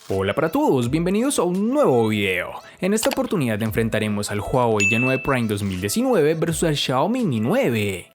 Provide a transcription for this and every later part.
Hola para todos, bienvenidos a un nuevo video. En esta oportunidad enfrentaremos al Huawei Y9 Prime 2019 versus el Xiaomi Mi 9.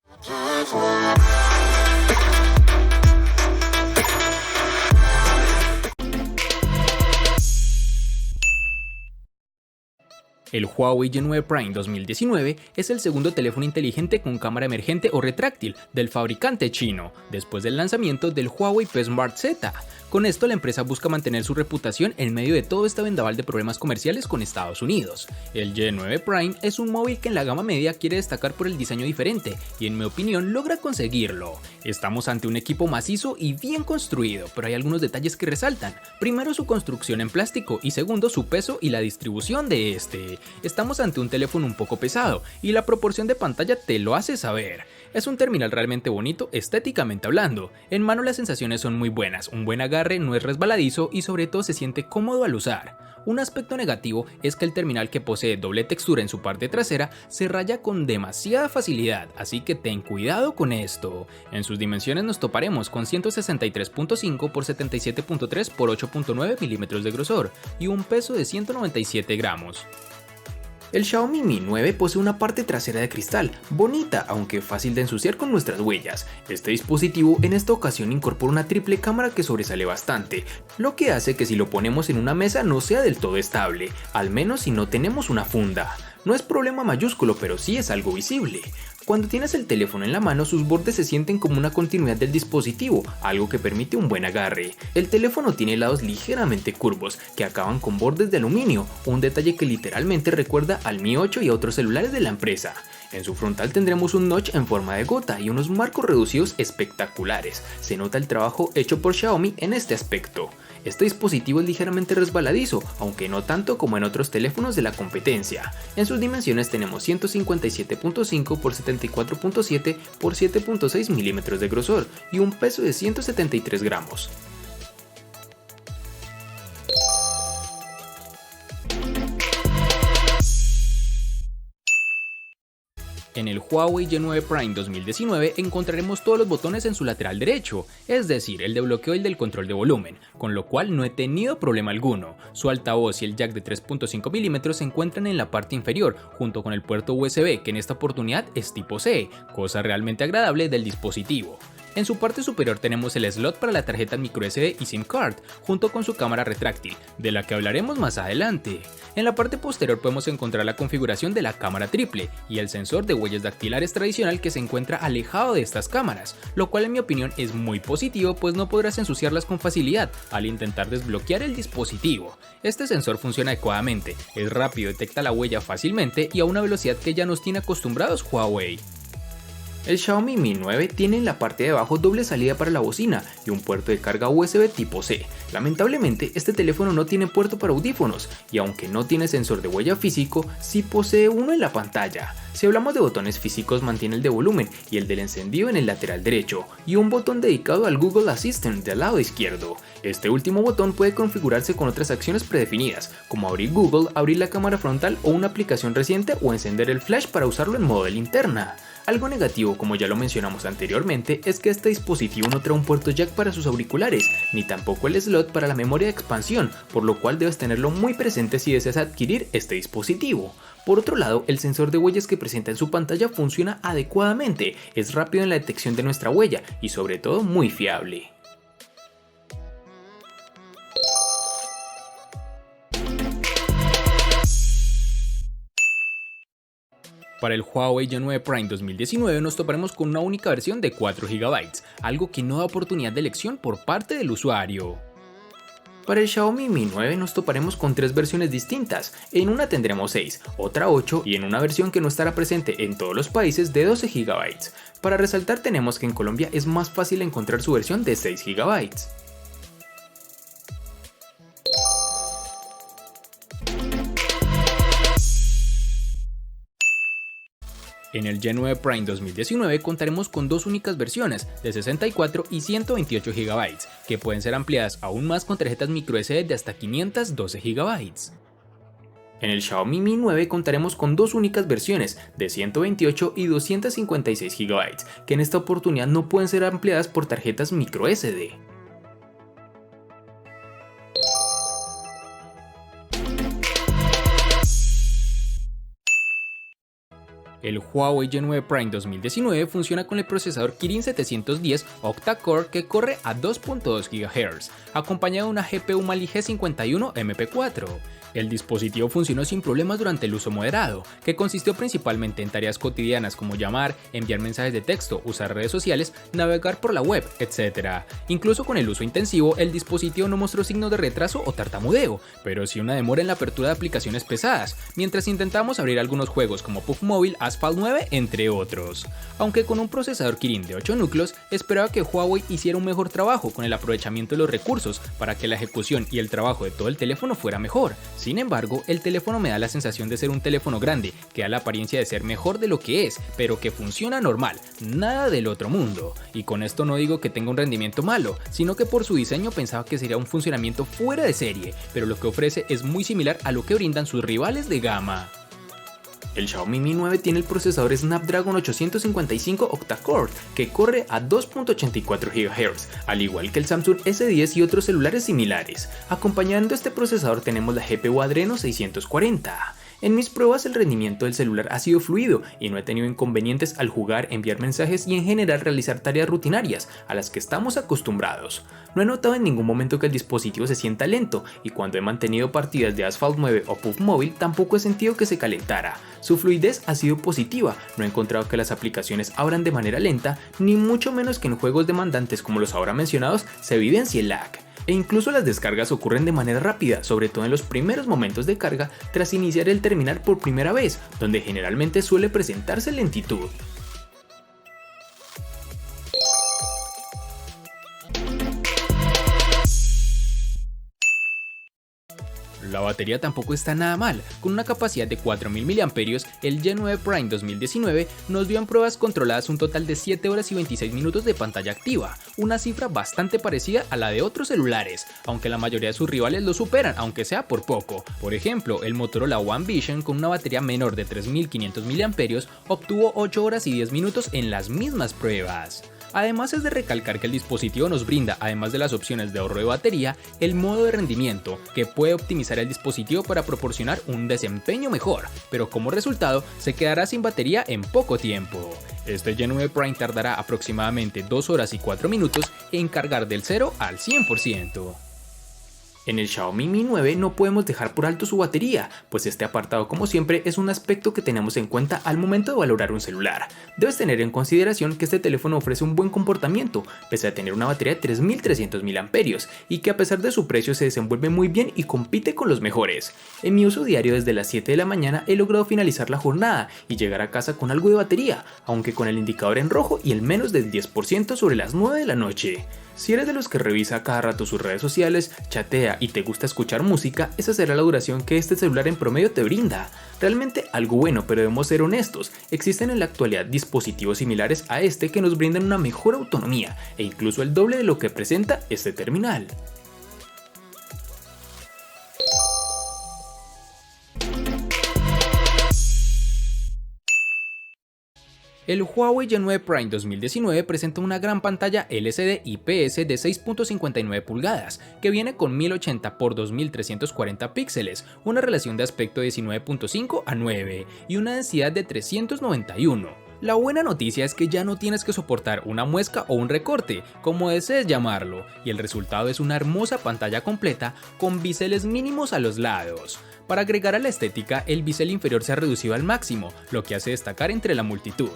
El Huawei Y9 Prime 2019 es el segundo teléfono inteligente con cámara emergente o retráctil del fabricante chino, después del lanzamiento del Huawei P Smart Z. Con esto la empresa busca mantener su reputación en medio de todo este vendaval de problemas comerciales con Estados Unidos. El Y9 Prime es un móvil que en la gama media quiere destacar por el diseño diferente y en mi opinión logra conseguirlo. Estamos ante un equipo macizo y bien construido, pero hay algunos detalles que resaltan. Primero, su construcción en plástico y segundo, su peso y la distribución de este. Estamos ante un teléfono un poco pesado y la proporción de pantalla te lo hace saber. Es un terminal realmente bonito estéticamente hablando. En mano las sensaciones son muy buenas, un buen agarre, no es resbaladizo y sobre todo se siente cómodo al usar. Un aspecto negativo es que el terminal, que posee doble textura en su parte trasera, se raya con demasiada facilidad, así que ten cuidado con esto. En sus dimensiones nos toparemos con 163.5 x 77.3 x 8.9 milímetros de grosor y un peso de 197 gramos. El Xiaomi Mi 9 posee una parte trasera de cristal, bonita aunque fácil de ensuciar con nuestras huellas. Este dispositivo en esta ocasión incorpora una triple cámara que sobresale bastante, lo que hace que si lo ponemos en una mesa no sea del todo estable, al menos si no tenemos una funda. No es problema mayúsculo, pero sí es algo visible. Cuando tienes el teléfono en la mano, sus bordes se sienten como una continuidad del dispositivo, algo que permite un buen agarre. El teléfono tiene lados ligeramente curvos, que acaban con bordes de aluminio, un detalle que literalmente recuerda al Mi 8 y a otros celulares de la empresa. En su frontal tendremos un notch en forma de gota y unos marcos reducidos espectaculares. Se nota el trabajo hecho por Xiaomi en este aspecto. Este dispositivo es ligeramente resbaladizo, aunque no tanto como en otros teléfonos de la competencia. En sus dimensiones tenemos 157.5 x 74.7 x 7.6 milímetros de grosor y un peso de 173 gramos. En el Huawei Y9 Prime 2019 encontraremos todos los botones en su lateral derecho, es decir, el de bloqueo y el del control de volumen, con lo cual no he tenido problema alguno. Su altavoz y el jack de 3.5 mm se encuentran en la parte inferior, junto con el puerto USB, que en esta oportunidad es tipo C, cosa realmente agradable del dispositivo. En su parte superior tenemos el slot para la tarjeta microSD y SIM card, junto con su cámara retráctil, de la que hablaremos más adelante. En la parte posterior podemos encontrar la configuración de la cámara triple y el sensor de huellas dactilares tradicional que se encuentra alejado de estas cámaras, lo cual en mi opinión es muy positivo, pues no podrás ensuciarlas con facilidad al intentar desbloquear el dispositivo. Este sensor funciona adecuadamente, es rápido, detecta la huella fácilmente y a una velocidad que ya nos tiene acostumbrados Huawei. El Xiaomi Mi 9 tiene en la parte de abajo doble salida para la bocina y un puerto de carga USB tipo C. Lamentablemente este teléfono no tiene puerto para audífonos y aunque no tiene sensor de huella físico, sí posee uno en la pantalla. Si hablamos de botones físicos, mantiene el de volumen y el del encendido en el lateral derecho y un botón dedicado al Google Assistant del lado izquierdo. Este último botón puede configurarse con otras acciones predefinidas, como abrir Google, abrir la cámara frontal o una aplicación reciente o encender el flash para usarlo en modo de linterna. Algo negativo, como ya lo mencionamos anteriormente, es que este dispositivo no trae un puerto jack para sus auriculares, ni tampoco el slot para la memoria de expansión, por lo cual debes tenerlo muy presente si deseas adquirir este dispositivo. Por otro lado, el sensor de huellas que presenta en su pantalla funciona adecuadamente, es rápido en la detección de nuestra huella y sobre todo muy fiable. Para el Huawei Y9 Prime 2019 nos toparemos con una única versión de 4 GB, algo que no da oportunidad de elección por parte del usuario. Para el Xiaomi Mi 9 nos toparemos con 3 versiones distintas, en una tendremos 6, otra 8 y en una versión que no estará presente en todos los países de 12 GB. Para resaltar tenemos que en Colombia es más fácil encontrar su versión de 6 GB. En el Y9 Prime 2019 contaremos con dos únicas versiones de 64 y 128 GB, que pueden ser ampliadas aún más con tarjetas microSD de hasta 512 GB. En el Xiaomi Mi 9 contaremos con dos únicas versiones de 128 y 256 GB, que en esta oportunidad no pueden ser ampliadas por tarjetas microSD. El Huawei G9 Prime 2019 funciona con el procesador Kirin 710 octa-core que corre a 2.2 GHz, acompañado de una GPU Mali G51 MP4. El dispositivo funcionó sin problemas durante el uso moderado, que consistió principalmente en tareas cotidianas como llamar, enviar mensajes de texto, usar redes sociales, navegar por la web, etc. Incluso con el uso intensivo, el dispositivo no mostró signos de retraso o tartamudeo, pero sí una demora en la apertura de aplicaciones pesadas, mientras intentamos abrir algunos juegos como PUBG Mobile, Asphalt 9, entre otros. Aunque con un procesador Kirin de 8 núcleos, esperaba que Huawei hiciera un mejor trabajo con el aprovechamiento de los recursos para que la ejecución y el trabajo de todo el teléfono fuera mejor. Sin embargo, el teléfono me da la sensación de ser un teléfono grande, que da la apariencia de ser mejor de lo que es, pero que funciona normal, nada del otro mundo. Y con esto no digo que tenga un rendimiento malo, sino que por su diseño pensaba que sería un funcionamiento fuera de serie, pero lo que ofrece es muy similar a lo que brindan sus rivales de gama. El Xiaomi Mi 9 tiene el procesador Snapdragon 855 octa-core que corre a 2.84 GHz, al igual que el Samsung S10 y otros celulares similares. Acompañando este procesador tenemos la GPU Adreno 640. En mis pruebas el rendimiento del celular ha sido fluido y no he tenido inconvenientes al jugar, enviar mensajes y en general realizar tareas rutinarias a las que estamos acostumbrados. No he notado en ningún momento que el dispositivo se sienta lento y cuando he mantenido partidas de Asphalt 9 o PUBG Mobile tampoco he sentido que se calentara. Su fluidez ha sido positiva, no he encontrado que las aplicaciones abran de manera lenta, ni mucho menos que en juegos demandantes como los ahora mencionados se evidencie lag. E incluso las descargas ocurren de manera rápida, sobre todo en los primeros momentos de carga tras iniciar el terminal por primera vez, donde generalmente suele presentarse lentitud. La batería tampoco está nada mal, con una capacidad de 4000 mAh, el G9 Prime 2019 nos dio en pruebas controladas un total de 7 horas y 26 minutos de pantalla activa, una cifra bastante parecida a la de otros celulares, aunque la mayoría de sus rivales lo superan, aunque sea por poco. Por ejemplo, el Motorola One Vision con una batería menor de 3500 mAh obtuvo 8 horas y 10 minutos en las mismas pruebas. Además es de recalcar que el dispositivo nos brinda, además de las opciones de ahorro de batería, el modo de rendimiento, que puede optimizar el dispositivo para proporcionar un desempeño mejor, pero como resultado se quedará sin batería en poco tiempo. Este G9 Prime tardará aproximadamente 2 horas y 4 minutos en cargar del 0 al 100%. En el Xiaomi Mi 9 no podemos dejar por alto su batería, pues este apartado como siempre es un aspecto que tenemos en cuenta al momento de valorar un celular. Debes tener en consideración que este teléfono ofrece un buen comportamiento, pese a tener una batería de 3300 mAh y que a pesar de su precio se desenvuelve muy bien y compite con los mejores. En mi uso diario desde las 7 de la mañana he logrado finalizar la jornada y llegar a casa con algo de batería, aunque con el indicador en rojo y el menos del 10% sobre las 9 de la noche. Si eres de los que revisa cada rato sus redes sociales, chatea y te gusta escuchar música, esa será la duración que este celular en promedio te brinda. Realmente algo bueno, pero debemos ser honestos, existen en la actualidad dispositivos similares a este que nos brindan una mejor autonomía e incluso el doble de lo que presenta este terminal. El Huawei G9 Prime 2019 presenta una gran pantalla LCD IPS de 6.59 pulgadas, que viene con 1080 x 2340 píxeles, una relación de aspecto de 19.5 a 9 y una densidad de 391. La buena noticia es que ya no tienes que soportar una muesca o un recorte, como desees llamarlo, y el resultado es una hermosa pantalla completa con biseles mínimos a los lados. Para agregar a la estética, el bisel inferior se ha reducido al máximo, lo que hace destacar entre la multitud.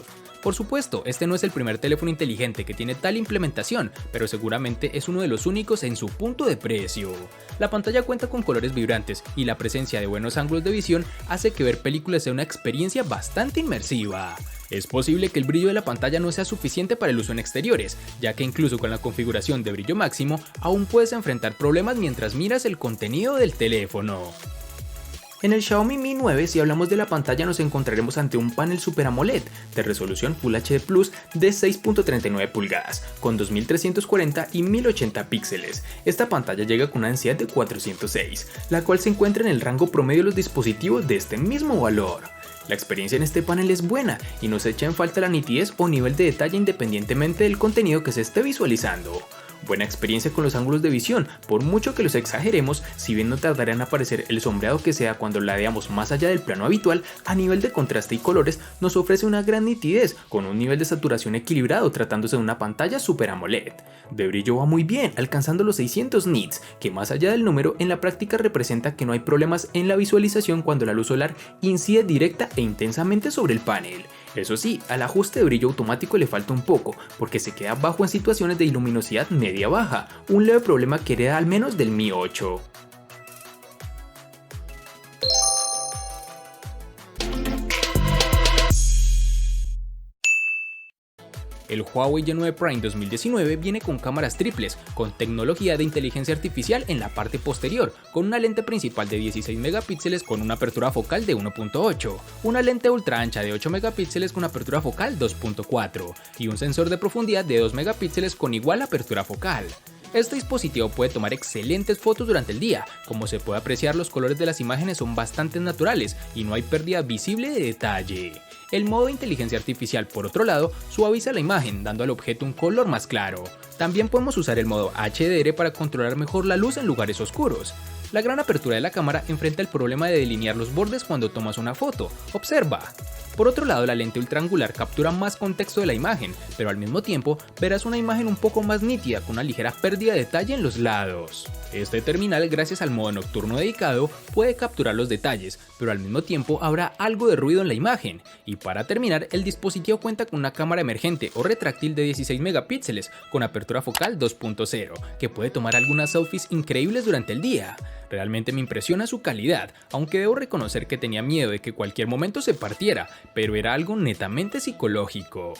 Por supuesto, este no es el primer teléfono inteligente que tiene tal implementación, pero seguramente es uno de los únicos en su punto de precio. La pantalla cuenta con colores vibrantes y la presencia de buenos ángulos de visión hace que ver películas sea una experiencia bastante inmersiva. Es posible que el brillo de la pantalla no sea suficiente para el uso en exteriores, ya que incluso con la configuración de brillo máximo aún puedes enfrentar problemas mientras miras el contenido del teléfono. En el Xiaomi Mi 9, si hablamos de la pantalla, nos encontraremos ante un panel Super AMOLED de resolución Full HD Plus de 6.39 pulgadas, con 2340 y 1080 píxeles. Esta pantalla llega con una densidad de 406, la cual se encuentra en el rango promedio de los dispositivos de este mismo valor. La experiencia en este panel es buena y no se echa en falta la nitidez o nivel de detalle independientemente del contenido que se esté visualizando. Buena experiencia con los ángulos de visión, por mucho que los exageremos, si bien no tardará en aparecer el sombreado que sea cuando ladeamos más allá del plano habitual, a nivel de contraste y colores nos ofrece una gran nitidez, con un nivel de saturación equilibrado tratándose de una pantalla Super AMOLED. De brillo va muy bien, alcanzando los 600 nits, que más allá del número en la práctica representa que no hay problemas en la visualización cuando la luz solar incide directa e intensamente sobre el panel. Eso sí, al ajuste de brillo automático le falta un poco, porque se queda bajo en situaciones de luminosidad media-baja, un leve problema que hereda al menos del Mi 8. El Huawei Y9 Prime 2019 viene con cámaras triples, con tecnología de inteligencia artificial en la parte posterior, con una lente principal de 16 megapíxeles con una apertura focal de 1.8, una lente ultra ancha de 8 megapíxeles con apertura focal 2.4 y un sensor de profundidad de 2 megapíxeles con igual apertura focal. Este dispositivo puede tomar excelentes fotos durante el día, como se puede apreciar los colores de las imágenes son bastante naturales y no hay pérdida visible de detalle. El modo de inteligencia artificial, por otro lado, suaviza la imagen, dando al objeto un color más claro. También podemos usar el modo HDR para controlar mejor la luz en lugares oscuros. La gran apertura de la cámara enfrenta el problema de delinear los bordes cuando tomas una foto. Observa. Por otro lado, la lente ultraangular captura más contexto de la imagen, pero al mismo tiempo verás una imagen un poco más nítida con una ligera pérdida de detalle en los lados. Este terminal, gracias al modo nocturno dedicado, puede capturar los detalles, pero al mismo tiempo habrá algo de ruido en la imagen. Y para terminar, el dispositivo cuenta con una cámara emergente o retráctil de 16 megapíxeles con apertura focal 2.0, que puede tomar algunas selfies increíbles durante el día. Realmente me impresiona su calidad, aunque debo reconocer que tenía miedo de que cualquier momento se partiera, pero era algo netamente psicológico.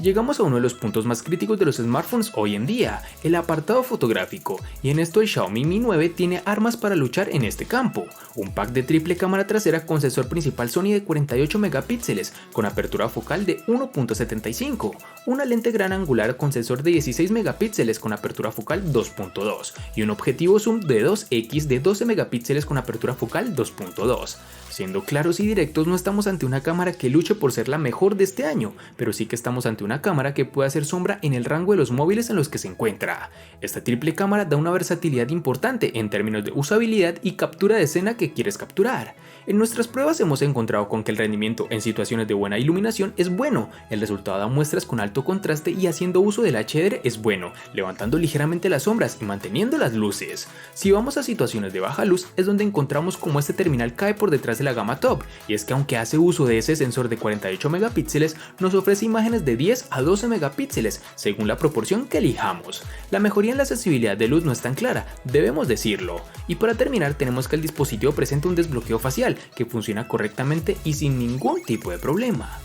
Llegamos a uno de los puntos más críticos de los smartphones hoy en día, el apartado fotográfico, y en esto el Xiaomi Mi 9 tiene armas para luchar en este campo. Un pack de triple cámara trasera con sensor principal Sony de 48 megapíxeles con apertura focal de 1.75, una lente gran angular con sensor de 16 megapíxeles con apertura focal 2.2 y un objetivo zoom de 2x de 12 megapíxeles con apertura focal 2.2. Siendo claros y directos, no estamos ante una cámara que luche por ser la mejor de este año, pero sí que estamos ante una cámara que puede hacer sombra en el rango de los móviles en los que se encuentra. Esta triple cámara da una versatilidad importante en términos de usabilidad y captura de escena que quieres capturar. En nuestras pruebas hemos encontrado con que el rendimiento en situaciones de buena iluminación es bueno, el resultado da muestras con alto contraste y haciendo uso del HDR es bueno, levantando ligeramente las sombras y manteniendo las luces. Si vamos a situaciones de baja luz es donde encontramos como este terminal cae por detrás de la gama top, y es que aunque hace uso de ese sensor de 48 megapíxeles, nos ofrece imágenes de 10 a 12 megapíxeles, según la proporción que elijamos. La mejoría en la sensibilidad de luz no es tan clara, debemos decirlo. Y para terminar tenemos que el dispositivo presenta un desbloqueo facial, que funciona correctamente y sin ningún tipo de problema.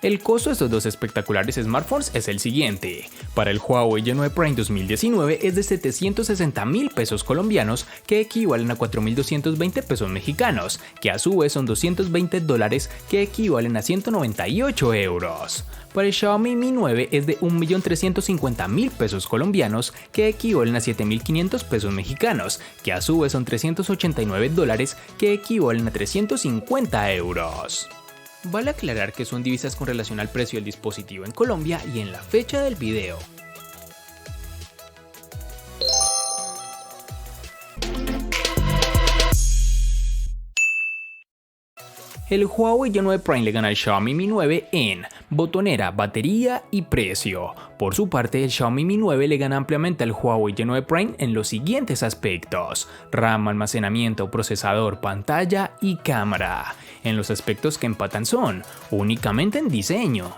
El costo de estos dos espectaculares smartphones es el siguiente. Para el Huawei Y9 Prime 2019 es de 760.000 pesos colombianos, que equivalen a 4.220 pesos mexicanos, que a su vez son $220, que equivalen a 198 euros. Para el Xiaomi Mi 9 es de 1.350.000 pesos colombianos, que equivalen a 7.500 pesos mexicanos, que a su vez son $389, que equivalen a 350 euros. Vale aclarar que son divisas con relación al precio del dispositivo en Colombia y en la fecha del video. El Huawei Y9 Prime le gana al Xiaomi Mi 9 en botonera, batería y precio. Por su parte, el Xiaomi Mi 9 le gana ampliamente al Huawei Y9 Prime en los siguientes aspectos: RAM, almacenamiento, procesador, pantalla y cámara. En los aspectos que empatan son únicamente en diseño.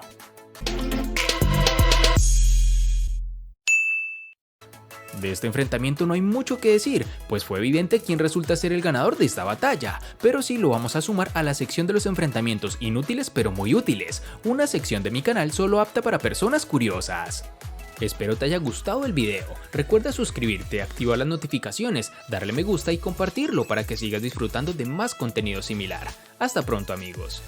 De este enfrentamiento no hay mucho que decir, pues fue evidente quién resulta ser el ganador de esta batalla, pero sí lo vamos a sumar a la sección de los enfrentamientos inútiles pero muy útiles, una sección de mi canal solo apta para personas curiosas. Espero te haya gustado el video, recuerda suscribirte, activar las notificaciones, darle me gusta y compartirlo para que sigas disfrutando de más contenido similar. Hasta pronto amigos.